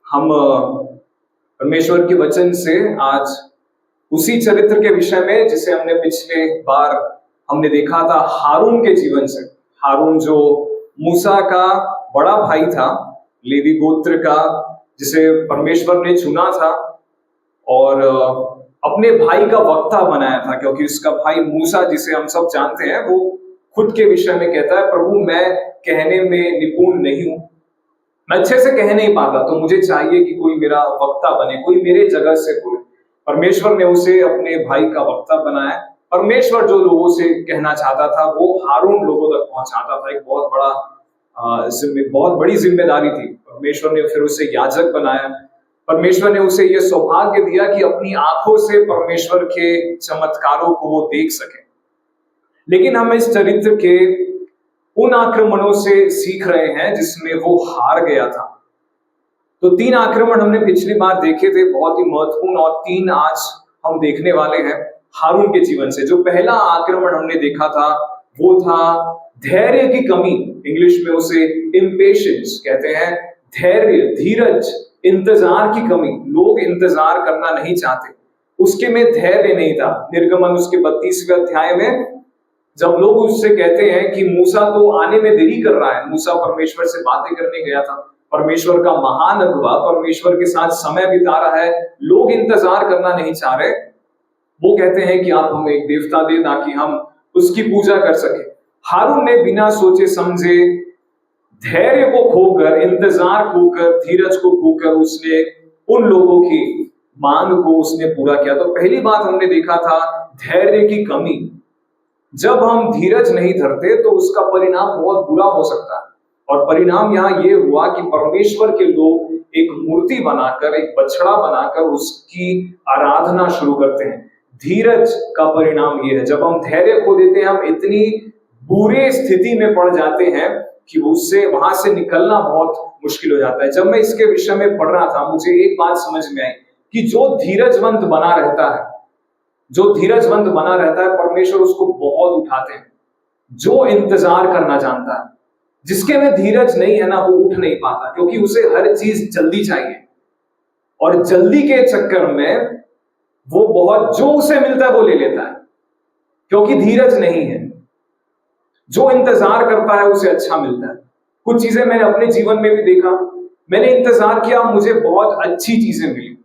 हम परमेश्वर के वचन से आज उसी चरित्र के विषय में जिसे हमने पिछले बार हमने देखा था हारून के जीवन से। हारून जो मूसा का बड़ा भाई था, लेवी गोत्र का, जिसे परमेश्वर ने चुना था और अपने भाई का वक्ता बनाया था, क्योंकि उसका भाई मूसा, जिसे हम सब जानते हैं, वो खुद के विषय में कहता है, प्रभु मैं कहने में निपुण नहीं हूं, मैं अच्छे से कह नहीं पाता, तो मुझे चाहिए कि कोई मेरा वक्ता बने, कोई मेरे जगह से बोले। परमेश्वर ने उसे अपने भाई का वक्ता बनाया। परमेश्वर जो लोगों से कहना चाहता था वो हारून लोगों तक पहुंचाता था। एक बहुत बड़ी जिम्मेदारी थी। परमेश्वर ने फिर उसे याजक बनाया। परमेश्वर ने उसे यह सौभाग्य दिया कि अपनी आंखों से परमेश्वर के चमत्कारों को वो देख सके। लेकिन हम इस चरित्र के उन आक्रमणों से सीख रहे हैं जिसमें वो हार गया था। तो 3 आक्रमण हमने पिछली बार देखे थे, बहुत ही महत्वपूर्ण, और 3 आज हम देखने वाले हैं हारून के जीवन से। जो पहला आक्रमण हमने देखा था वो था धैर्य की कमी। इंग्लिश में उसे इम्पेशंस कहते हैं। धैर्य, धीरज, इंतजार की कमी। लोग इंतजार करना नहीं चाहते, उसके में धैर्य नहीं था। निर्गमन उसके 32वें अध्याय में जब लोग उससे कहते हैं कि मूसा तो आने में देरी कर रहा है, मूसा परमेश्वर से बातें करने गया था, परमेश्वर का महान अगुवा परमेश्वर के साथ समय बिता रहा है, लोग इंतजार करना नहीं चाह रहे, वो कहते हैं कि आप हमें एक देवता दे ताकि हम उसकी पूजा कर सके। हारून ने बिना सोचे समझे, धैर्य को खोकर, इंतजार खोकर, धीरज को खोकर उसने उन लोगों की मांग को उसने पूरा किया। तो पहली बात हमने देखा था धैर्य की कमी। जब हम धीरज नहीं धरते तो उसका परिणाम बहुत बुरा हो सकता है। और परिणाम यहाँ ये हुआ कि परमेश्वर के लोग एक मूर्ति बनाकर, एक बछड़ा बनाकर उसकी आराधना शुरू करते हैं। धीरज का परिणाम ये है, जब हम धैर्य खो देते हैं, हम इतनी बुरी स्थिति में पड़ जाते हैं कि उससे वहां से निकलना बहुत मुश्किल हो जाता है। जब मैं इसके विषय में पढ़ रहा था, मुझे एक बात समझ में आई कि जो धीरजवंत बना रहता है, परमेश्वर उसको बहुत उठाते हैं। जो इंतजार करना जानता है, जिसके में धीरज नहीं है ना, वो उठ नहीं पाता, क्योंकि उसे हर चीज जल्दी चाहिए। और जल्दी के चक्कर में वो बहुत जो उसे मिलता है वो ले लेता है, क्योंकि धीरज नहीं है। जो इंतजार करता है उसे अच्छा मिलता है। कुछ चीजें मैंने अपने जीवन में भी देखा। मैंने इंतजार किया, मुझे बहुत अच्छी चीजें मिली।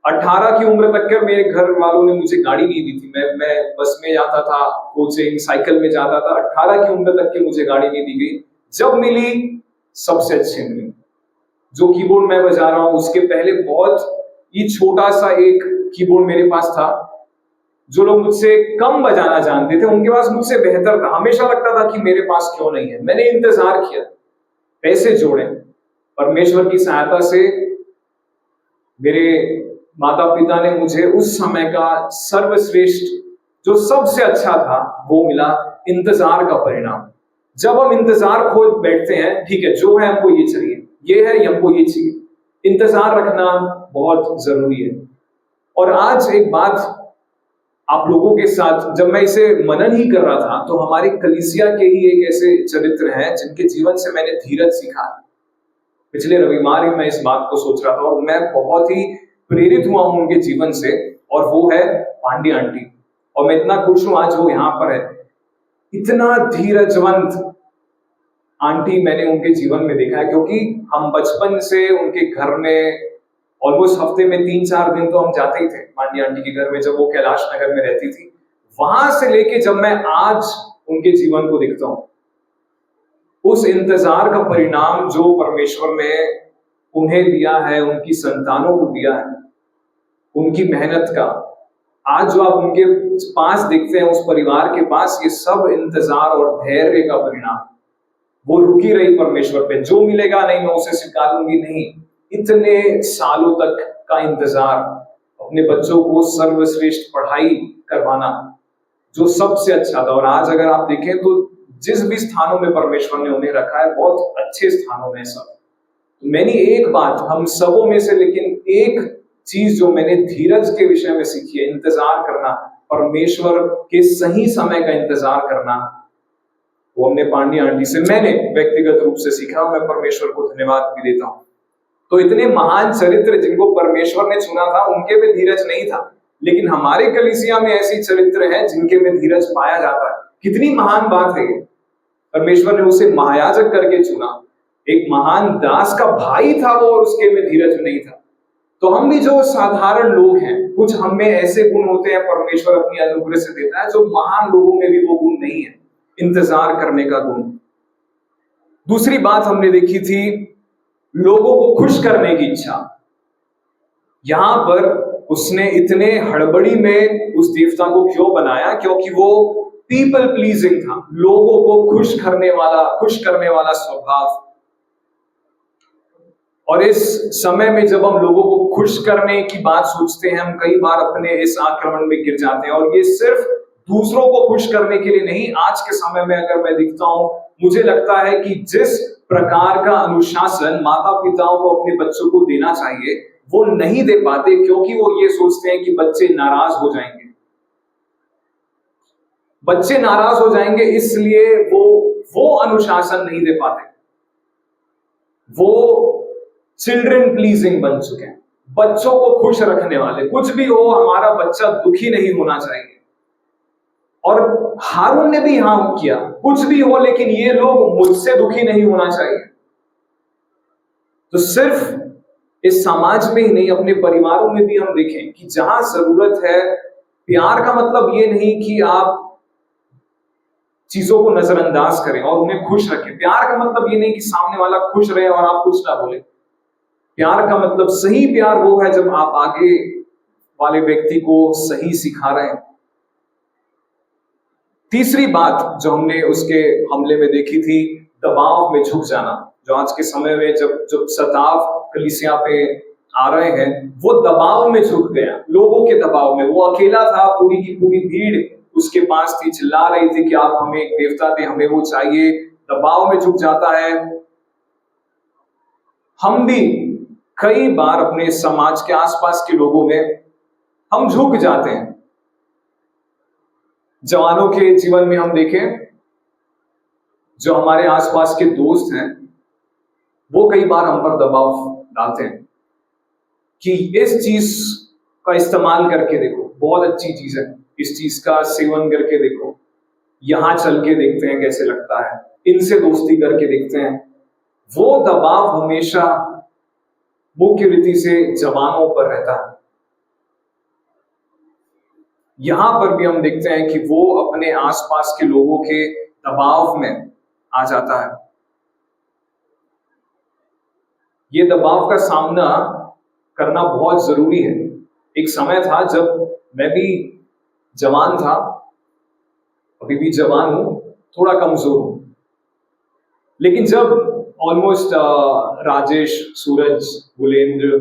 18 की उम्र तक के मेरे घर वालों ने मुझे गाड़ी नहीं दी थी। मैं बस में जाता था, कोचिंग, साइकिल में जाता था। 18 की उम्र तक के मुझे गाड़ी नहीं दी गई। जब मिली, सबसे अच्छी मिली। जो कीबोर्ड मैं बजा रहा हूं, उसके पहले बहुत ही छोटा सा एक कीबोर्ड मेरे पास था। जो लोग मुझसे कम बजाना जानते थे, उनके पास मुझसे बेहतर था। हमेशा लगता था कि मेरे पास क्यों नहीं है। मैंने इंतजार किया, पैसे जोड़े, परमेश्वर की सहायता से मेरे माता पिता ने मुझे उस समय का सर्वश्रेष्ठ, जो सबसे अच्छा था, वो मिला। इंतजार का परिणाम। जब हम इंतजार खो बैठते हैं, ठीक है, जो है हमको ये चाहिए, ये है, हमको ये चाहिए, इंतजार रखना बहुत जरूरी है। और आज एक बात आप लोगों के साथ, जब मैं इसे मनन ही कर रहा था, तो हमारी कलीसिया के ही एक ऐसे चरित्र हैं जिनके जीवन से मैंने धीरज सीखा। पिछले रविवार ही मैं इस बात को सोच रहा था और मैं बहुत ही प्रेरित हुआ हूं उनके जीवन से, और वो है पांडे आंटी। और मैं इतना खुश हूं आज वो यहाँ पर है। इतना धीरजवंत आंटी मैंने उनके जीवन में देखा है, क्योंकि हम बचपन से उनके घर में ऑलमोस्ट हफ्ते में 3-4 दिन तो हम जाते ही थे पांडे आंटी के घर में, जब वो कैलाश नगर में रहती थी। वहां से लेके जब मैं आज उनके जीवन को देखता हूं, उस इंतजार का परिणाम जो परमेश्वर ने उन्हें दिया है, उनकी संतानों को दिया है, उनकी मेहनत का, आज जो आप उनके पास देखते हैं, उस परिवार के पास, ये सब इंतजार और धैर्य का परिणाम। वो रुकी रही परमेश्वर पे, जो मिलेगा नहीं मैं उसे स्वीकार लूंगी नहीं। इतने सालों तक का इंतजार, अपने बच्चों को सर्वश्रेष्ठ पढ़ाई करवाना, जो सबसे अच्छा था। और आज अगर आप देखें तो जिस भी स्थानों में परमेश्वर ने उन्हें रखा है, बहुत अच्छे स्थानों में सब। मैंने एक बात हम सबों में से, लेकिन एक चीज जो मैंने धीरज के विषय में सीखी है, इंतजार करना, परमेश्वर के सही समय का इंतजार करना, वो हमने पांडे आंटी से, मैंने व्यक्तिगत रूप से सीखा। मैं परमेश्वर को धन्यवाद भी देता हूँ। तो इतने महान चरित्र जिनको परमेश्वर ने चुना था उनके में धीरज नहीं था, लेकिन हमारे कलीसिया में ऐसी चरित्र हैं जिनके में धीरज पाया जाता है। कितनी महान बात है ये। परमेश्वर ने उसे महायाजक करके चुना, एक महान दास का भाई था वो, और उसके में धीरज नहीं था। तो हम भी जो साधारण लोग हैं, कुछ हम में ऐसे गुण होते हैं परमेश्वर अपनी अनुग्रह से देता है, जो महान लोगों में भी वो गुण नहीं है, इंतजार करने का गुण। दूसरी बात हमने देखी थी, लोगों को खुश करने की इच्छा। यहां पर उसने इतने हड़बड़ी में उस देवता को क्यों बनाया? क्योंकि वो पीपल प्लीजिंग था, लोगों को खुश करने वाला स्वभाव। और इस समय में जब हम लोगों को खुश करने की बात सोचते हैं, हम कई बार अपने इस आक्रमण में गिर जाते हैं। और ये सिर्फ दूसरों को खुश करने के लिए नहीं, आज के समय में अगर मैं दिखता हूं, मुझे लगता है कि जिस प्रकार का अनुशासन माता पिताओं को अपने बच्चों को देना चाहिए वो नहीं दे पाते, क्योंकि वो ये सोचते हैं कि बच्चे नाराज हो जाएंगे। बच्चे नाराज हो जाएंगे, इसलिए वो अनुशासन नहीं दे पाते। वो चिल्ड्रन प्लीजिंग बन चुके हैं, बच्चों को खुश रखने वाले। कुछ भी हो, हमारा बच्चा दुखी नहीं होना चाहिए। और हारून ने भी हाँ किया, कुछ भी हो लेकिन ये लोग मुझसे दुखी नहीं होना चाहिए। तो सिर्फ इस समाज में ही नहीं, अपने परिवारों में भी हम देखें कि जहां जरूरत है, प्यार का मतलब ये नहीं कि आप चीजों को नजरअंदाज करें और उन्हें खुश रखें। प्यार का मतलब ये नहीं कि सामने वाला खुश रहे और आप कुछ ना बोले। प्यार का मतलब, सही प्यार वो है जब आप आगे वाले व्यक्ति को सही सिखा रहे हैं। तीसरी बात जो हमने उसके हमले में देखी थी, दबाव में झुक जाना। जो आज के समय में जब सताव कलीसिया पे आ रहे हैं, वो दबाव में झुक गया, लोगों के दबाव में। वो अकेला था, पूरी की पूरी भीड़ उसके पास थी, चिल्ला रही थी कि आप हमें एक देवता दे, हमें वो चाहिए। दबाव में झुक जाता है। हम भी कई बार अपने समाज के आसपास के लोगों में हम झुक जाते हैं। जवानों के जीवन में हम देखें, जो हमारे आसपास के दोस्त हैं वो कई बार हम पर दबाव डालते हैं कि इस चीज का इस्तेमाल करके देखो, बहुत अच्छी चीज है, इस चीज का सेवन करके देखो, यहां चल के देखते हैं कैसे लगता है, इनसे दोस्ती करके देखते हैं। वो दबाव हमेशा मुख्य रीति से जवानों पर रहता है। यहां पर भी हम देखते हैं कि वो अपने आसपास के लोगों के दबाव में आ जाता है। ये दबाव का सामना करना बहुत जरूरी है। एक समय था जब मैं भी जवान था, अभी भी जवान हूं, थोड़ा कमजोर हूं, लेकिन जब ऑलमोस्ट राजेश, सूरज, गुलेंद्र,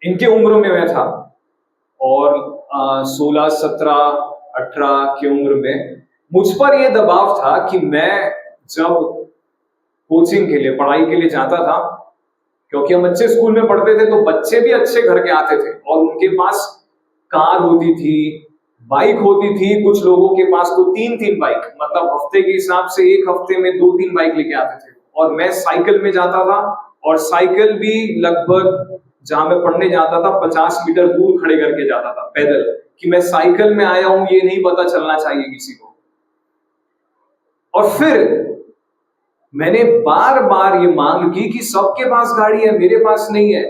इनके उम्र में मैं था और 16, 17, 18 की उम्र में मुझ पर यह दबाव था कि मैं जब कोचिंग के लिए, पढ़ाई के लिए जाता था, क्योंकि हम अच्छे स्कूल में पढ़ते थे, तो बच्चे भी अच्छे घर के आते थे और उनके पास कार होती थी, बाइक होती थी। कुछ लोगों के पास तो 3-3 बाइक, मतलब हफ्ते के हिसाब से एक हफ्ते में 2-3 बाइक लेके आते थे। और मैं साइकिल में जाता था, और साइकिल भी लगभग जहां मैं पढ़ने जाता था 50 मीटर दूर खड़े करके जाता था पैदल, कि मैं साइकिल में आया हूं ये नहीं पता चलना चाहिए किसी को। और फिर मैंने बार बार ये मांग की कि सबके पास गाड़ी है, मेरे पास नहीं है।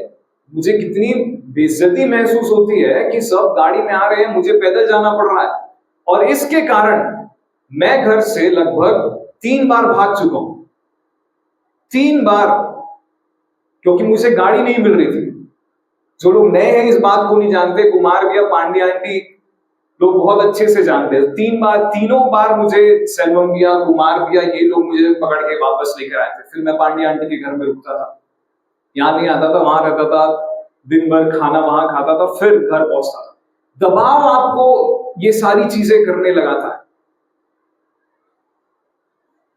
मुझे कितनी बेइज्जती महसूस होती है कि सब गाड़ी में आ रहे हैं, मुझे पैदल जाना पड़ रहा है। और इसके कारण मैं घर से लगभग 3 बार भाग चुका हूं, 3 बार, क्योंकि मुझे गाड़ी नहीं मिल रही थी। जो लोग नए हैं इस बात को नहीं जानते, कुमार भैया, पांडे आंटी लोग बहुत अच्छे से जानते हैं। 3 बार, तीनों बार मुझे सेल्वम भैया, कुमार भैया, ये लोग मुझे पकड़ के वापस लेकर आए थे। फिर मैं पांडे आंटी के घर में रुकता था, यहाँ नहीं आता था, वहां रहता था, दिन भर खाना वहां खाता था, फिर घर पहुंचता था। दबाव आपको ये सारी चीजें करने लगाता है।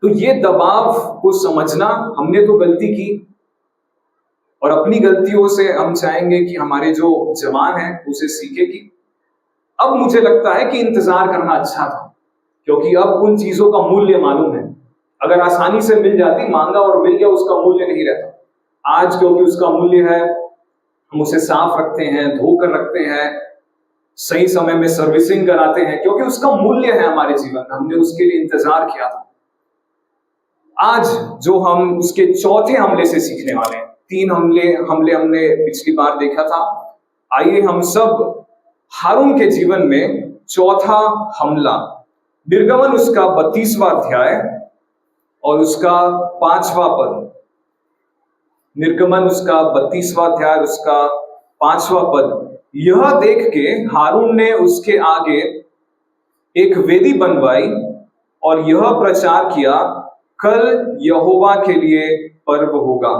तो ये दबाव को समझना, हमने तो गलती की और अपनी गलतियों से हम चाहेंगे कि हमारे जो जवान हैं उसे सीखे कि अब मुझे लगता है कि इंतजार करना अच्छा था, क्योंकि अब उन चीजों का मूल्य मालूम है। अगर आसानी से मिल जाती, मांगा और मिल गया, उसका मूल्य नहीं रहता। आज क्योंकि उसका मूल्य है, हम उसे साफ रखते हैं, धोकर रखते हैं, सही समय में सर्विसिंग कराते हैं, क्योंकि उसका मूल्य है हमारे जीवन में, हमने उसके लिए इंतजार किया था। आज जो हम उसके चौथे हमले से सीखने वाले हैं, 3 हमले हमने पिछली बार देखा था। आइए हम सब हारून के जीवन में चौथा हमला, निर्गमन उसका 32वां अध्याय और उसका 5वां पद, निर्गमन उसका 32वां अध्याय उसका 5वां पद, यह देख के हारून ने उसके आगे एक वेदी बनवाई और यह प्रचार किया, कल यहोवा के लिए पर्व होगा।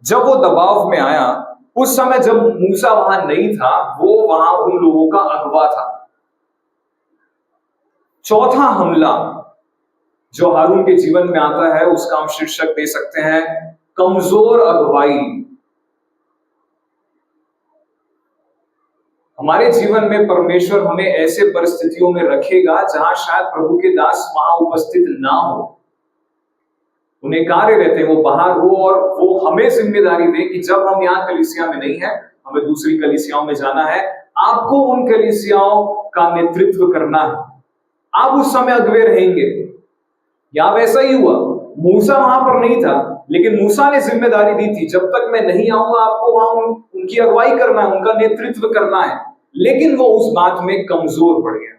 जब वो दबाव में आया, उस समय जब मूसा वहां नहीं था, वो वहां उन लोगों का अगवा था। चौथा हमला जो हारून के जीवन में आता है, उसका हम शीर्षक दे सकते हैं कमजोर अगुवाई। हमारे जीवन में परमेश्वर हमें ऐसे परिस्थितियों में रखेगा जहां शायद प्रभु के दास वहां उपस्थित ना हो, उन्हें कार्य रहते हैं, वो बाहर हो, और वो हमें जिम्मेदारी दे कि जब हम यहाँ कलीसिया में नहीं है, हमें दूसरी कलीसियाओं में जाना है, आपको उन कलीसियाओं का नेतृत्व करना है, आप उस समय अगुवे रहेंगे। या वैसा ही हुआ, मूसा वहां पर नहीं था, लेकिन मूसा ने जिम्मेदारी दी थी, जब तक मैं नहीं आऊंगा आपको वहां उनकी अगुवाई करना है, उनका नेतृत्व करना है। लेकिन वो उस बात में कमजोर पड़ गया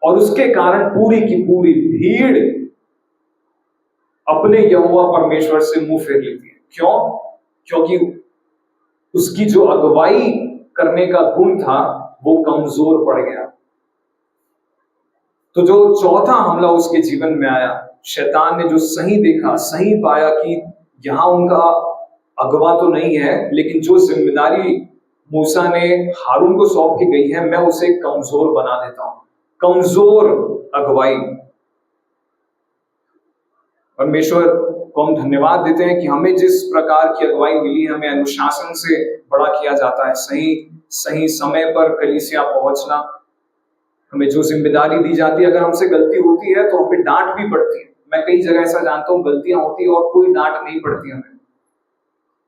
और उसके कारण पूरी की पूरी भीड़ अपने यहोवा परमेश्वर से मुंह फेर लेती है। क्यों? क्योंकि उसकी जो अगुवाई करने का गुण था वो कमजोर पड़ गया। तो जो चौथा हमला उसके जीवन में आया, शैतान ने जो सही देखा, सही पाया कि यहां उनका अगवा तो नहीं है, लेकिन जो जिम्मेदारी मूसा ने हारून को सौंप के गई है, मैं उसे कमजोर बना देता हूं। कमजोर अगुवाई। परमेश्वर को हम धन्यवाद देते हैं कि हमें जिस प्रकार की अगुवाई मिली, हमें अनुशासन से बड़ा किया जाता है, सही समय पर कलीसिया पहुंचना, हमें जो जिम्मेदारी दी जाती है, अगर हमसे गलती होती है तो हमें डांट भी पड़ती है। मैं कई जगह ऐसा जानता हूं, गलतियां होती है और कोई डांट नहीं पड़ती हमें।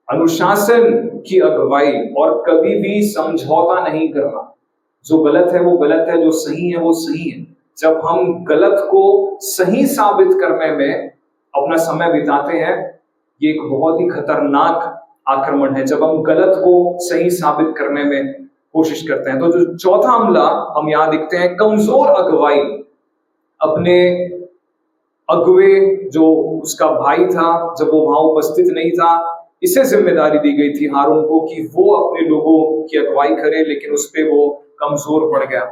अनुशासन की अगुवाई, और कभी भी समझौता नहीं करना। जो गलत है वो गलत है, जो सही है वो सही है। जब हम गलत को सही साबित करने में अपना समय बिताते हैं, ये एक बहुत ही खतरनाक आक्रमण है, जब हम गलत को सही साबित करने में कोशिश करते हैं। तो जो चौथा हमला हम यहां देखते हैं, कमजोर अगुवाई। अपने अगुवे जो उसका भाई था, जब वो वहां उपस्थित नहीं था, इसे जिम्मेदारी दी गई थी हारून को कि वो अपने लोगों की अगुवाई करे, लेकिन उस पे वो कमजोर पड़ गया।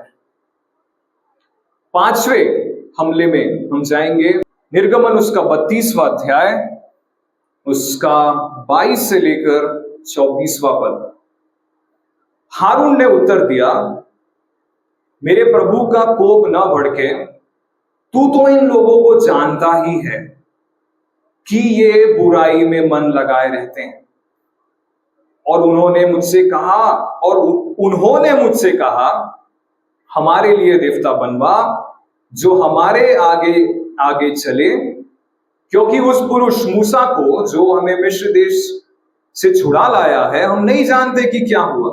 5वें हमले में हम जाएंगे, निर्गमन उसका 32वां अध्याय उसका 22 से लेकर 24वां पद। हारून ने उत्तर दिया, मेरे प्रभु का कोप न भड़के, तू तो इन लोगों को जानता ही है कि ये बुराई में मन लगाए रहते हैं, और उन्होंने मुझसे कहा हमारे लिए देवता बनवा जो हमारे आगे आगे चले, क्योंकि उस पुरुष मूसा को जो हमें मिस्र देश से छुड़ा लाया है, हम नहीं जानते कि क्या हुआ।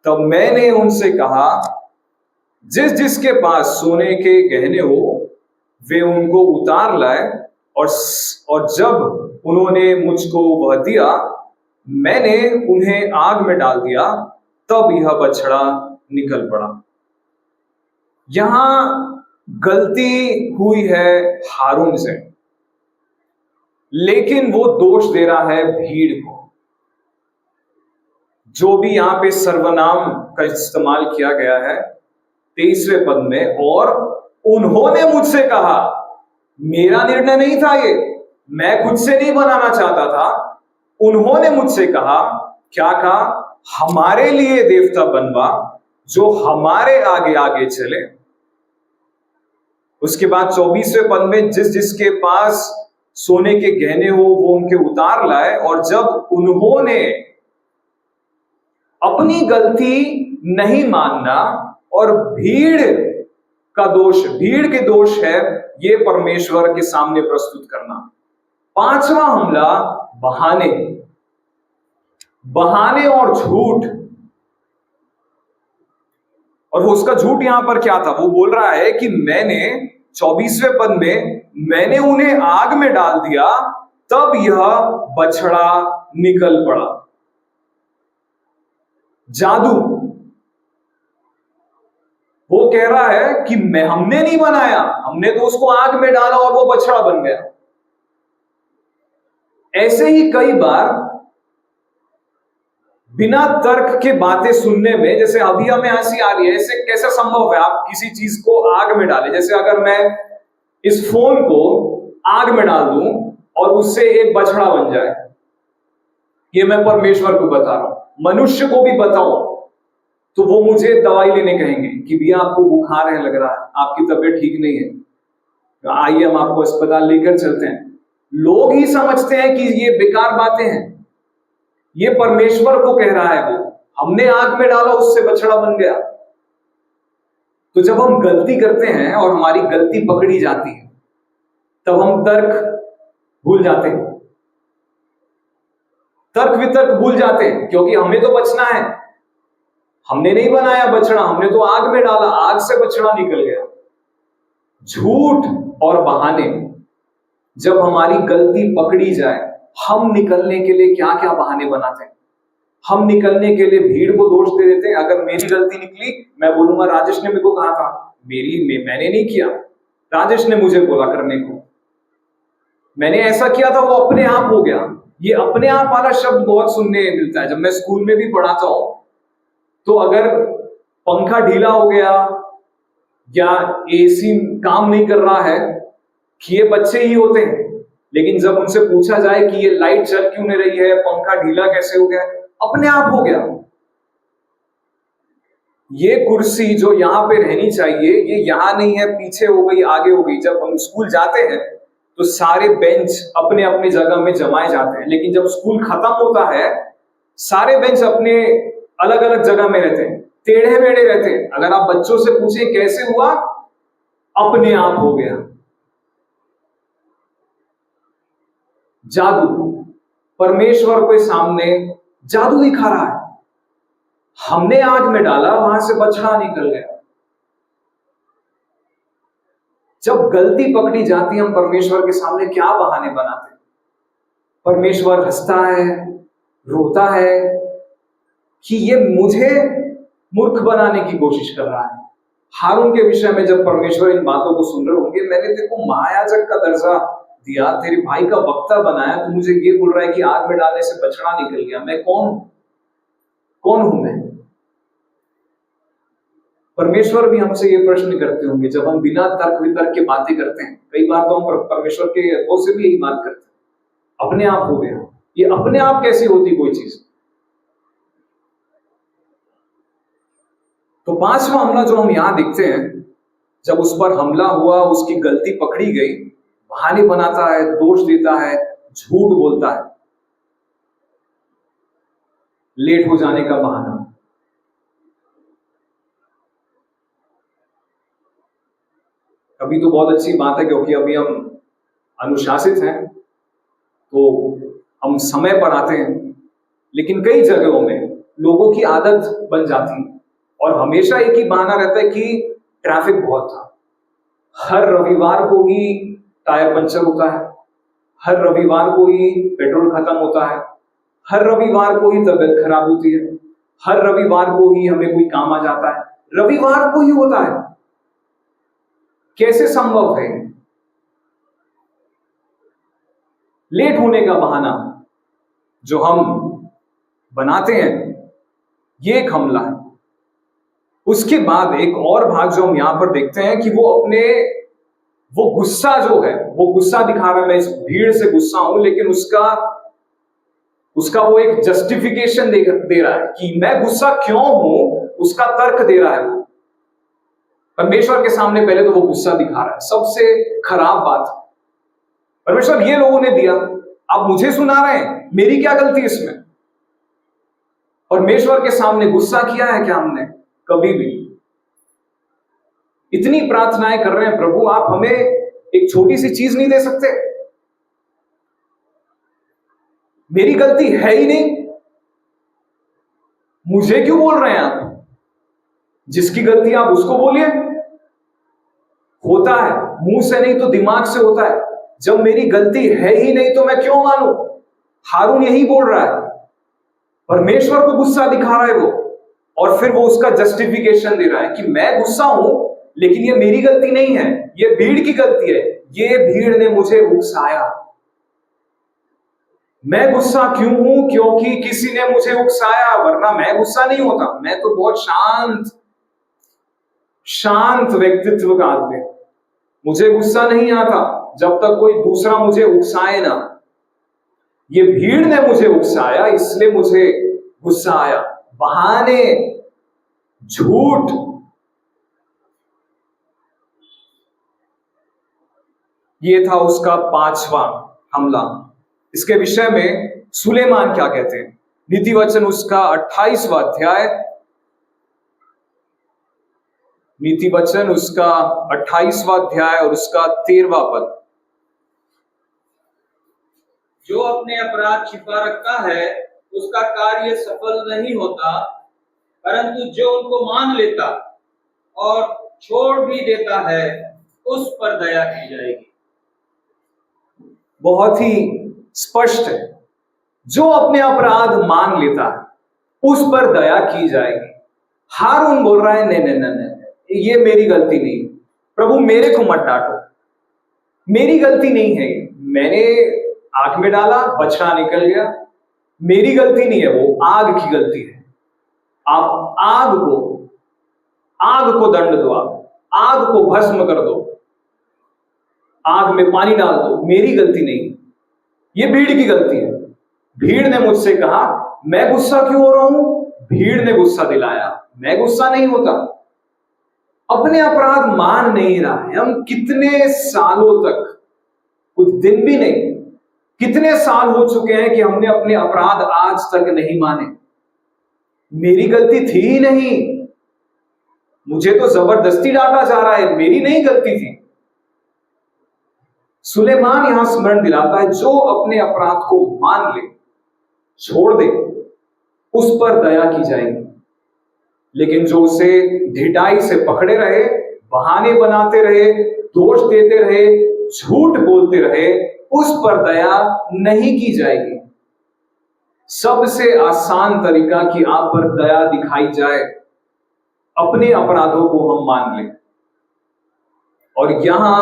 तब मैंने उनसे कहा, जिस जिसके पास सोने के गहने हो वे उनको उतार लाए, और जब उन्होंने मुझको वह दिया, मैंने उन्हें आग में डाल दिया, तब यह बछड़ा निकल पड़ा। यहां गलती हुई है हारून से, लेकिन वो दोष दे रहा है भीड़ को। जो भी यहां पे सर्वनाम का इस्तेमाल किया गया है 23वें पद में, और उन्होंने मुझसे कहा, मेरा निर्णय नहीं था ये, मैं खुद से नहीं बनाना चाहता था। उन्होंने मुझसे कहा, क्या कहा? हमारे लिए देवता बनवा जो हमारे आगे आगे चले। उसके बाद 24वें पद में, जिस जिसके पास सोने के गहने हो वो उनके उतार लाए, और जब उन्होंने अपनी गलती नहीं मानना, और भीड़ के दोष है ये परमेश्वर के सामने प्रस्तुत करना। पांचवा हमला बहाने, बहाने और झूठ। और वो उसका झूठ यहां पर क्या था? वो बोल रहा है कि मैंने 24वें पद में, मैंने उन्हें आग में डाल दिया, तब यह बछड़ा निकल पड़ा। जादू। वो कह रहा है कि हमने नहीं बनाया, हमने तो उसको आग में डाला और वो बछड़ा बन गया। ऐसे ही कई बार बिना तर्क के बातें सुनने में, जैसे अभी हमें हंसी आ रही है, ऐसे कैसे संभव है आप किसी चीज को आग में डालें? जैसे अगर मैं इस फोन को आग में डाल दूं और उससे एक बछड़ा बन जाए, ये मैं परमेश्वर को बता रहा हूं। मनुष्य को भी बताऊं तो वो मुझे दवाई लेने कहेंगे कि भैया आपको बुखार है, लग रहा है आपकी तबीयत ठीक नहीं है, आइए हम आपको अस्पताल लेकर चलते हैं। लोग ही समझते हैं कि ये बेकार बातें हैं। ये परमेश्वर को कह रहा है, वो हमने आग में डाला उससे बछड़ा बन गया। तो जब हम गलती करते हैं और हमारी गलती पकड़ी जाती है, तब हम तर्क भूल जाते हैं, तर्क वितर्क भूल जाते हैं, क्योंकि हमें तो बचना है। हमने नहीं बनाया बछड़ा, हमने तो आग में डाला, आग से बछड़ा निकल गया। झूठ और बहाने, जब हमारी गलती पकड़ी जाए, हम निकलने के लिए क्या क्या बहाने बनाते हैं। हम निकलने के लिए भीड़ को दोष दे देते हैं। अगर मेरी गलती निकली, मैं बोलूंगा राजेश ने मेरे को कहा था, मैंने नहीं किया, राजेश ने मुझे बोला करने को, मैंने ऐसा किया था, वो अपने आप हो गया। ये अपने आप वाला शब्द बहुत सुनने मिलता है। जब मैं स्कूल में भी पढ़ाता हूं, तो अगर पंखा ढीला हो गया या एसी काम नहीं कर रहा है, कि ये बच्चे ही होते हैं, लेकिन जब उनसे पूछा जाए कि ये लाइट चल क्यों नहीं रही है, पंखा ढीला कैसे हो गया, अपने आप हो गया। ये कुर्सी जो यहां पे रहनी चाहिए, ये यहां नहीं है, पीछे हो गई, आगे हो गई। जब हम स्कूल जाते हैं तो सारे बेंच अपने अपने जगह में जमाए जाते हैं, लेकिन जब स्कूल खत्म होता है, सारे बेंच अपने अलग अलग जगह में रहते हैं, टेढ़े मेढ़े रहते हैं। अगर आप बच्चों से पूछें कैसे हुआ, अपने आप हो गया। जादू, परमेश्वर के सामने जादू दिखा रहा है। हमने आग में डाला, वहां से बछड़ा निकल गया। जब गलती पकड़ी जाती है, हम परमेश्वर के सामने क्या बहाने बनाते हैं। परमेश्वर हंसता है, रोता है कि ये मुझे मूर्ख बनाने की कोशिश कर रहा है। हारून के विषय में जब परमेश्वर इन बातों को सुन रहे होंगे, मैंने तेरे को महायाजक का दर्जा दिया, तेरे भाई का वक्ता बनाया, तू मुझे ये बोल रहा है कि आग में डालने से बछड़ा निकल गया। मैं कौन हूं मैं? परमेश्वर भी हमसे ये प्रश्न करते होंगे जब हम बिना तर्क वितर्क के बातें करते हैं। कई बार तो हम परमेश्वर के ओर से भी यही बात करते हैं, अपने आप हो गया। ये अपने आप कैसे होती कोई चीज? तो पांचवा हमला जो हम यहां देखते हैं, जब उस पर हमला हुआ, उसकी गलती पकड़ी गई, बहाने बनाता है, दोष देता है, झूठ बोलता है, लेट हो जाने का बहाना। अभी तो बहुत अच्छी बात है, क्योंकि अभी हम अनुशासित हैं, तो हम समय पर आते हैं। लेकिन कई जगहों में लोगों की आदत बन जाती है और हमेशा एक ही बहाना रहता है कि ट्रैफिक बहुत था। हर रविवार को ही टायर पंचर होता है, हर रविवार को ही पेट्रोल खत्म होता है, हर रविवार को ही तबीयत खराब होती है, हर रविवार को ही हमें कोई काम आ जाता है, रविवार को ही होता है। कैसे संभव है? लेट होने का बहाना जो हम बनाते हैं, ये एक हमला है। उसके बाद एक और भाग जो हम यहां पर देखते हैं कि वो गुस्सा जो है, वो गुस्सा दिखा रहा है, मैं इस भीड़ से गुस्सा हूं, लेकिन उसका वो एक जस्टिफिकेशन दे रहा है कि मैं गुस्सा क्यों हूं, उसका तर्क दे रहा है। परमेश्वर के सामने पहले तो वो गुस्सा दिखा रहा है। सबसे खराब बात, परमेश्वर ये लोगों ने दिया, आप मुझे सुना रहे हैं, मेरी क्या गलती इसमें? परमेश्वर के सामने गुस्सा किया है क्या हमने? कभी भी। इतनी प्रार्थनाएं कर रहे हैं, प्रभु आप हमें एक छोटी सी चीज नहीं दे सकते? मेरी गलती है ही नहीं, मुझे क्यों बोल रहे हैं आप? जिसकी गलती आप उसको बोलिए। होता है, मुंह से नहीं तो दिमाग से होता है। जब मेरी गलती है ही नहीं तो मैं क्यों मानूं? हारून यही बोल रहा है, परमेश्वर को गुस्सा दिखा रहा है वो, और फिर वो उसका जस्टिफिकेशन दे रहा है कि मैं गुस्सा हूं, लेकिन ये मेरी गलती नहीं है, ये भीड़ की गलती है, ये भीड़ ने मुझे उकसाया। मैं गुस्सा क्यों हूं? क्योंकि किसी ने मुझे उकसाया, वरना मैं गुस्सा नहीं होता। मैं तो बहुत शांत शांत व्यक्तित्व का आदमी, मुझे गुस्सा नहीं आता जब तक कोई दूसरा मुझे उकसाए ना। ये भीड़ ने मुझे उकसाया, इसलिए मुझे गुस्सा आया। बहाने, झूठ, ये था उसका 5वां हमला। इसके विषय में सुलेमान क्या कहते हैं? नीति वचन उसका 28वां अध्याय, नीति वचन उसका 28वां अध्याय और उसका 13वां पद। जो अपने अपराध छिपा रखता है उसका कार्य सफल नहीं होता, परंतु जो उनको मान लेता और छोड़ भी देता है उस पर दया की जाएगी। बहुत ही स्पष्ट है, जो अपने अपराध मान लेता है उस पर दया की जाएगी। हारून बोल रहा है नहीं नहीं नहीं नहीं, ये मेरी गलती नहीं, प्रभु मेरे को मत डांटो, मेरी गलती नहीं है, मैंने आग में डाला, बछड़ा निकल गया, मेरी गलती नहीं है, वो आग की गलती है। आप आग को दंड दो, आग को भस्म कर दो, आग में पानी डाल दो, मेरी गलती नहीं, ये भीड़ की गलती है। भीड़ ने मुझसे कहा मैं गुस्सा क्यों हो रहा हूं? भीड़ ने गुस्सा दिलाया, मैं गुस्सा नहीं होता। अपने अपराध मान नहीं रहा है। हम कितने सालों तक, कुछ दिन भी नहीं, कितने साल हो चुके हैं कि हमने अपने अपराध आज तक नहीं माने। मेरी गलती थी ही नहीं, मुझे तो जबरदस्ती डांटा जा रहा है, मेरी नहीं गलती थी। सुलेमान यहां स्मरण दिलाता है, जो अपने अपराध को मान ले, छोड़ दे, उस पर दया की जाएगी। लेकिन जो उसे ढिठाई से पकड़े रहे, बहाने बनाते रहे, दोष देते रहे, झूठ बोलते रहे, उस पर दया नहीं की जाएगी। सबसे आसान तरीका कि आप पर दया दिखाई जाए, अपने अपराधों को हम मान लें। और यहां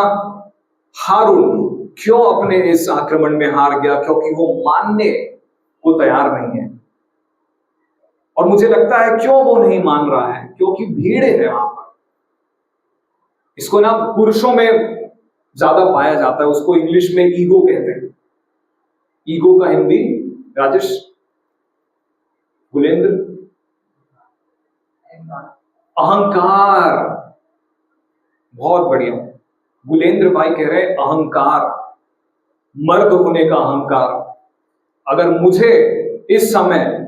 हारून क्यों अपने इस आक्रमण में हार गया? क्योंकि वो मानने को तैयार नहीं है। और मुझे लगता है क्यों वो नहीं मान रहा है, क्योंकि भीड़ है वहां पर। इसको ना पुरुषों में ज्यादा पाया जाता है, उसको इंग्लिश में ईगो कहते हैं। ईगो का हिंदी राजेश, गुलेंद्र? अहंकार। बहुत बढ़िया, गुलेंद्र भाई कह रहे हैं अहंकार, मर्द होने का अहंकार। अगर मुझे इस समय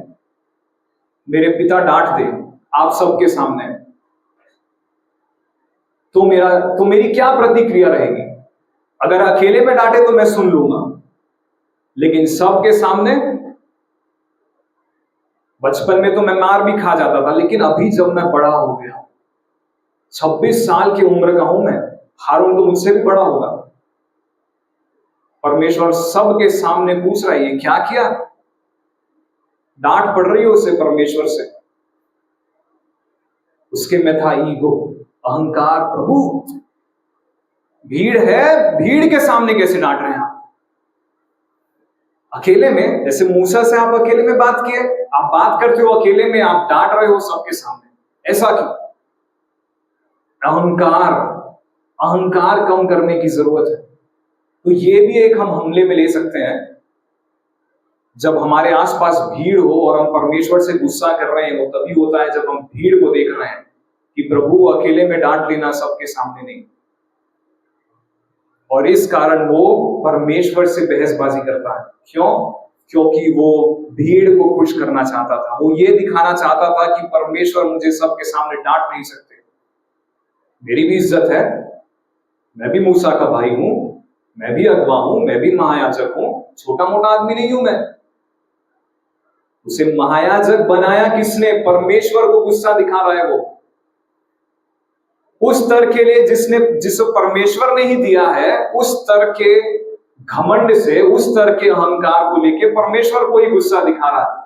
मेरे पिता डांट दे आप सबके सामने, तो मेरी क्या प्रतिक्रिया रहेगी? अगर अकेले में डांटे तो मैं सुन लूंगा, लेकिन सबके सामने, बचपन में तो मैं मार भी खा जाता था, लेकिन अभी जब मैं बड़ा हो गया, 26 साल की उम्र का हूं मैं, हारून तो मुझसे भी बड़ा होगा, परमेश्वर सबके सामने पूछ रहा है ये क्या किया? डांट पड़ रही है उसे परमेश्वर से। उसके में था ईगो, अहंकार। प्रभु भीड़ है, भीड़ के सामने कैसे डांट रहे हैं आप? अकेले में, जैसे मूसा से आप अकेले में बात किए, आप बात करते हो अकेले में, आप डांट रहे हो सबके सामने, ऐसा क्यों? अहंकार, अहंकार कम करने की जरूरत है। तो ये भी एक हम हमले में ले सकते हैं, जब हमारे आसपास भीड़ हो और हम परमेश्वर से गुस्सा कर रहे हैं, वो तभी होता है जब हम भीड़ को देख रहे हैं कि प्रभु अकेले में डांट लेना, सबके सामने नहीं। और इस कारण वो परमेश्वर से बहसबाजी करता है। क्यों? क्योंकि वो भीड़ को खुश करना चाहता था। वो ये दिखाना चाहता था कि परमेश्वर मुझे सबके सामने डांट नहीं सकते, मेरी भी इज्जत है, मैं भी मूसा का भाई हूं, मैं भी अगवा हूं, मैं भी महायाजक हूं, छोटा मोटा आदमी नहीं हूं मैं। उसे महायाजक बनाया किसने? परमेश्वर को गुस्सा दिखा रहा है वो, उस स्तर के लिए जिसे परमेश्वर ने ही दिया है, उस स्तर के घमंड से, उस स्तर के अहंकार को लेके परमेश्वर को ही गुस्सा दिखा रहा है।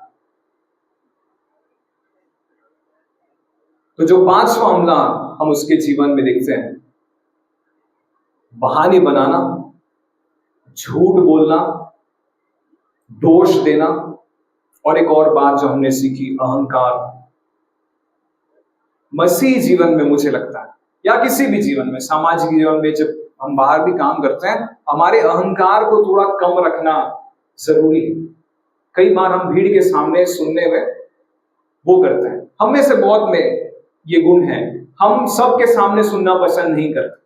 तो जो पांचवा हमला हम उसके जीवन में देखते हैं, बहाने बनाना, झूठ बोलना, दोष देना, और एक और बात जो हमने सीखी, अहंकार। मसीह जीवन में मुझे लगता है, या किसी भी जीवन में, सामाजिक जीवन में, जब हम बाहर भी काम करते हैं, हमारे अहंकार को थोड़ा कम रखना जरूरी है। कई बार हम भीड़ के सामने सुनने में वो करते हैं, हम में से बहुत में ये गुण है, हम सबके सामने सुनना पसंद नहीं करते,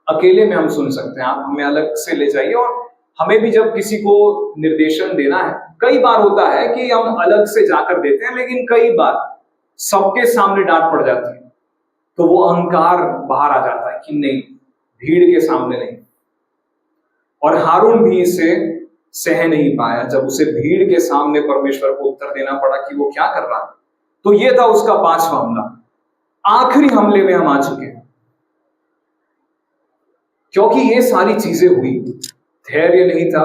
अकेले में हम सुन सकते हैं। आप हमें अलग से ले जाइए, और हमें भी जब किसी को निर्देशन देना है, कई बार होता है कि हम अलग से जाकर देते हैं, लेकिन कई बार सबके सामने डांट पड़ जाती है, तो वो अहंकार बाहर आ जाता है कि नहीं, भीड़ के सामने नहीं। और हारून भी इसे सह नहीं पाया जब उसे भीड़ के सामने परमेश्वर को उत्तर देना पड़ा कि वो क्या कर रहा है। तो ये था उसका पांचवा हमला। आखिरी हमले में हम आ चुके हैं, क्योंकि ये सारी चीजें हुई, धैर्य नहीं था,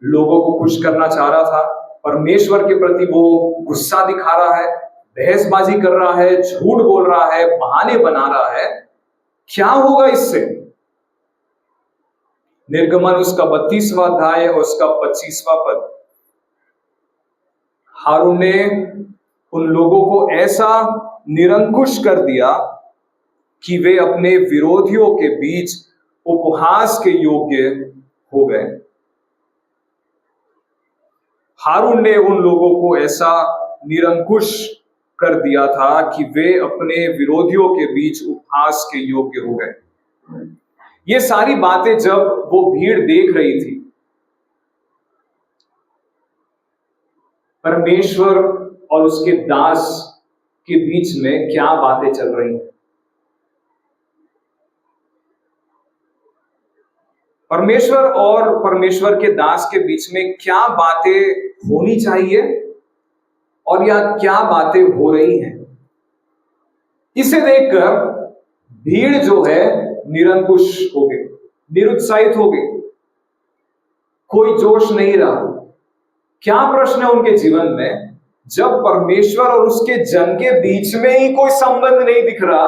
लोगों को खुश करना चाह रहा था, परमेश्वर के प्रति वो गुस्सा दिखा रहा है, बहसबाजी कर रहा है, झूठ बोल रहा है, बहाने बना रहा है। क्या होगा इससे? निर्गमन उसका 32वां अध्याय और उसका 25वां पद। हारून ने उन लोगों को ऐसा निरंकुश कर दिया कि वे अपने विरोधियों के बीच उपहास के योग्य हो गए। हारून ने उन लोगों को ऐसा निरंकुश कर दिया था कि वे अपने विरोधियों के बीच उपहास के योग्य हो गए। ये सारी बातें जब वो भीड़ देख रही थी, परमेश्वर और उसके दास के बीच में क्या बातें चल रही हैं। परमेश्वर और परमेश्वर के दास के बीच में क्या बातें होनी चाहिए और या क्या बातें हो रही हैं, इसे देखकर भीड़ जो है निरंकुश हो गई, निरुत्साहित हो गई, कोई जोश नहीं रहा। क्या प्रश्न है उनके जीवन में? जब परमेश्वर और उसके जन के बीच में ही कोई संबंध नहीं दिख रहा,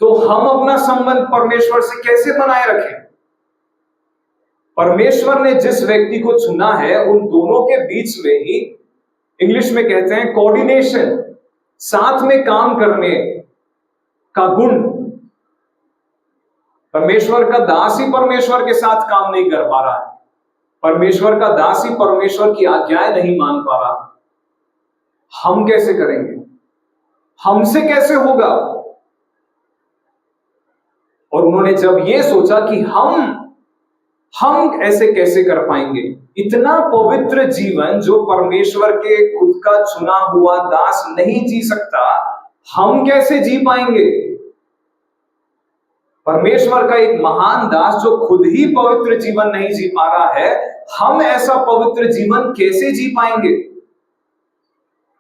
तो हम अपना संबंध परमेश्वर से कैसे बनाए रखें? परमेश्वर ने जिस व्यक्ति को चुना है, उन दोनों के बीच में ही, इंग्लिश में कहते हैं कोऑर्डिनेशन, साथ में काम करने का गुण। परमेश्वर का दास ही परमेश्वर के साथ काम नहीं कर पा रहा है, परमेश्वर का दास ही परमेश्वर की आज्ञाएं नहीं मान पा रहा। हम कैसे करेंगे? हमसे कैसे होगा? और उन्होंने जब ये सोचा कि हम ऐसे कैसे कर पाएंगे, इतना पवित्र जीवन जो परमेश्वर के खुद का चुना हुआ दास नहीं जी सकता, हम कैसे जी पाएंगे? परमेश्वर का एक महान दास जो खुद ही पवित्र जीवन नहीं जी पा रहा है, हम ऐसा पवित्र जीवन कैसे जी पाएंगे?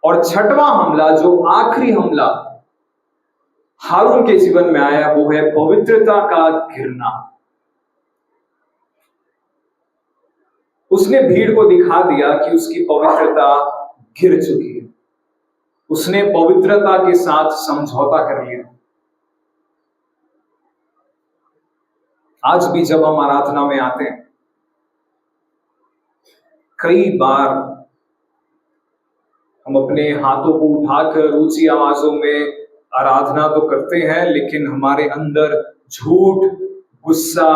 और छठवां हमला, जो आखिरी हमला हारून के जीवन में आया, वो है पवित्रता का गिरना। उसने भीड़ को दिखा दिया कि उसकी पवित्रता गिर चुकी है, उसने पवित्रता के साथ समझौता कर लिया। आज भी जब हम आराधना में आते हैं, कई बार हम अपने हाथों को उठाकर ऊंची आवाजों में आराधना तो करते हैं, लेकिन हमारे अंदर झूठ, गुस्सा,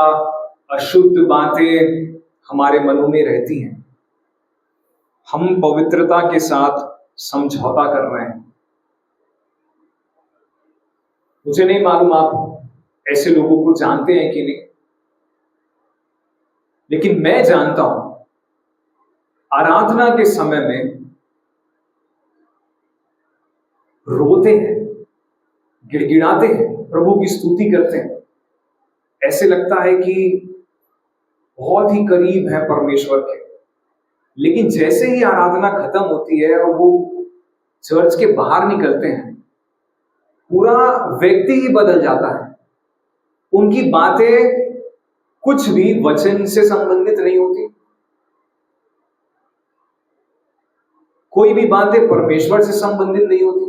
अशुद्ध बातें हमारे मनों में रहती हैं। हम पवित्रता के साथ समझौता कर रहे हैं। मुझे नहीं मालूम आप ऐसे लोगों को जानते हैं कि नहीं, लेकिन मैं जानता हूं, आराधना के समय में रोते हैं, गिड़गिड़ाते हैं, प्रभु की स्तुति करते हैं। ऐसे लगता है कि बहुत ही करीब है परमेश्वर के, लेकिन जैसे ही आराधना खत्म होती है और वो चर्च के बाहर निकलते हैं, पूरा व्यक्ति ही बदल जाता है। उनकी बातें कुछ भी वचन से संबंधित नहीं होती, कोई भी बातें परमेश्वर से संबंधित नहीं होती।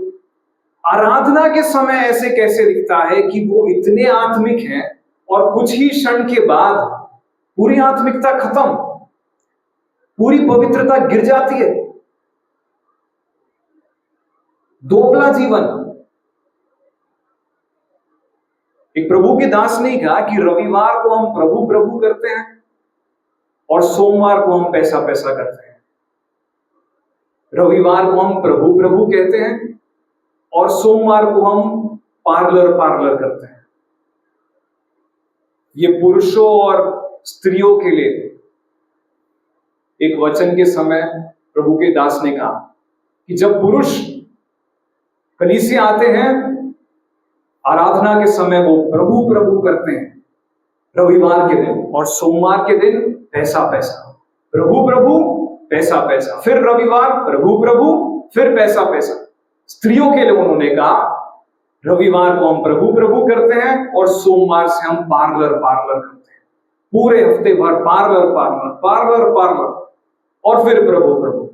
आराधना के समय ऐसे कैसे दिखता है कि वो इतने आत्मिक हैं और कुछ ही क्षण के बाद पूरी आत्मिकता खत्म, पूरी पवित्रता गिर जाती है। दोगला जीवन। एक प्रभु के दास ने कहा कि रविवार को हम प्रभु प्रभु करते हैं और सोमवार को हम पैसा पैसा करते हैं। रविवार को हम प्रभु प्रभु कहते हैं और सोमवार को हम पार्लर पार्लर करते हैं। ये पुरुषों और स्त्रियों के लिए एक वचन के समय प्रभु के दास ने कहा कि जब पुरुष कलीसिया आते हैं, आराधना के समय वो प्रभु प्रभु करते हैं रविवार के दिन, और सोमवार के दिन पैसा पैसा, प्रभु प्रभु पैसा पैसा, फिर रविवार प्रभु प्रभु, फिर पैसा पैसा। स्त्रियों के लिए उन्होंने कहा रविवार को हम प्रभु प्रभु करते हैं और सोमवार से हम पार्लर पार्लर करते हैं। पूरे हफ्ते भर पार्लर पार्लर पार्लर पार्लर और फिर प्रभु प्रभु।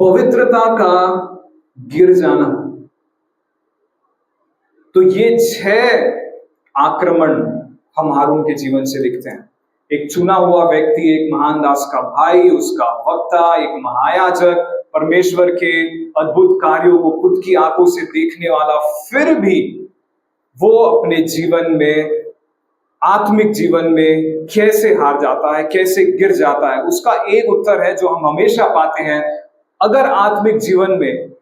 पवित्रता का गिर जाना। तो ये 6 आक्रमण हम हारून के जीवन से दिखते हैं। एक चुना हुआ व्यक्ति, एक महान दास का भाई, उसका वक्ता, एक महायाजक, परमेश्वर के अद्भुत कार्यों को खुद की आंखों से देखने वाला, फिर भी वो अपने जीवन में, आत्मिक जीवन में कैसे हार जाता है, कैसे गिर जाता है। उसका एक उत्तर है जो हम हमेशा पाते हैं। अगर आत्मिक जीवन में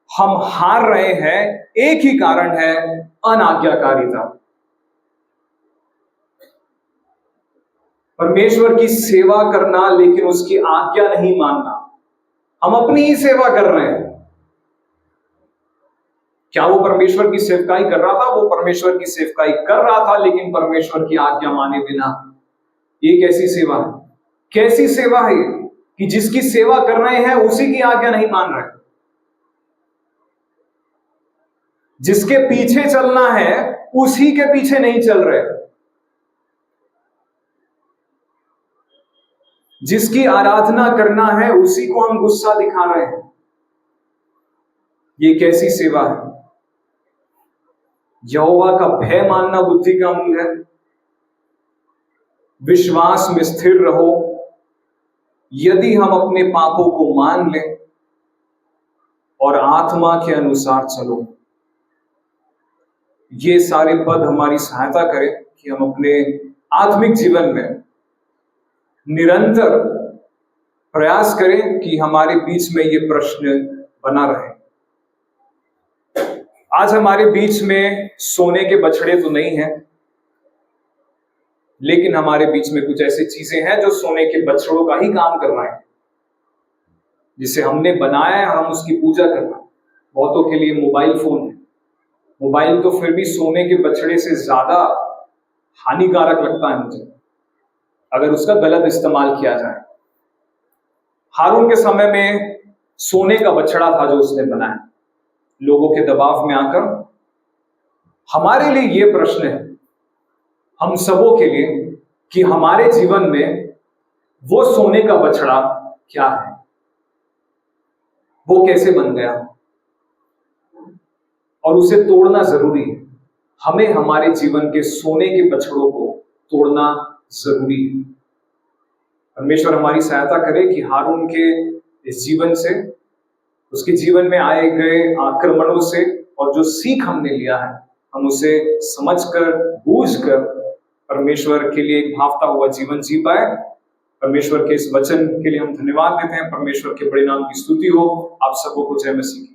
हम हार रहे हैं, एक ही कारण है, अनाज्ञाकारिता। परमेश्वर की सेवा करना लेकिन उसकी आज्ञा नहीं मानना। हम अपनी ही सेवा कर रहे हैं। क्या वो परमेश्वर की सेवकाई कर रहा था? वो परमेश्वर की सेवकाई कर रहा था, लेकिन परमेश्वर की आज्ञा माने बिना। ये कैसी सेवा है? कैसी सेवा है ये कि जिसकी सेवा कर रहे हैं उसी की आज्ञा नहीं मान रहे। जिसके पीछे चलना है उसी के पीछे नहीं चल रहे। जिसकी आराधना करना है उसी को हम गुस्सा दिखा रहे हैं। ये कैसी सेवा है? यहोवा का भय मानना बुद्धि का मूल है। विश्वास में स्थिर रहो। यदि हम अपने पापों को मान लें और आत्मा के अनुसार चलो, ये सारे पद हमारी सहायता करें कि हम अपने आत्मिक जीवन में निरंतर प्रयास करें कि हमारे बीच में ये प्रश्न बना रहे। आज हमारे बीच में सोने के बछड़े तो नहीं हैं, लेकिन हमारे बीच में कुछ ऐसी चीजें हैं जो सोने के बछड़ों का ही काम कर रहे हैं, जिसे हमने बनाया है, हम उसकी पूजा कर रहे हैं। बहुतों के लिए मोबाइल फोन है। मोबाइल तो फिर भी सोने के बछड़े से ज्यादा हानिकारक लगता है मुझे, अगर उसका गलत इस्तेमाल किया जाए। हारून के समय में सोने का बछड़ा था जो उसने बनाया, लोगों के दबाव में आकर। हमारे लिए ये प्रश्न है, हम सबों के लिए, कि हमारे जीवन में वो सोने का बछड़ा क्या है, वो कैसे बन गया, और उसे तोड़ना जरूरी है। हमें हमारे जीवन के सोने के बछड़ों को तोड़ना जरूरी है। परमेश्वर हमारी सहायता करे कि हारून के इस जीवन से, उसके जीवन में आए गए आक्रमणों से, और जो सीख हमने लिया है, हम उसे समझकर, बूझकर परमेश्वर के लिए एक भावता हुआ जीवन जी पाए। परमेश्वर के इस वचन के लिए हम धन्यवाद देते हैं। परमेश्वर के बड़े नाम की स्तुति हो। आप सबको जय मसीह।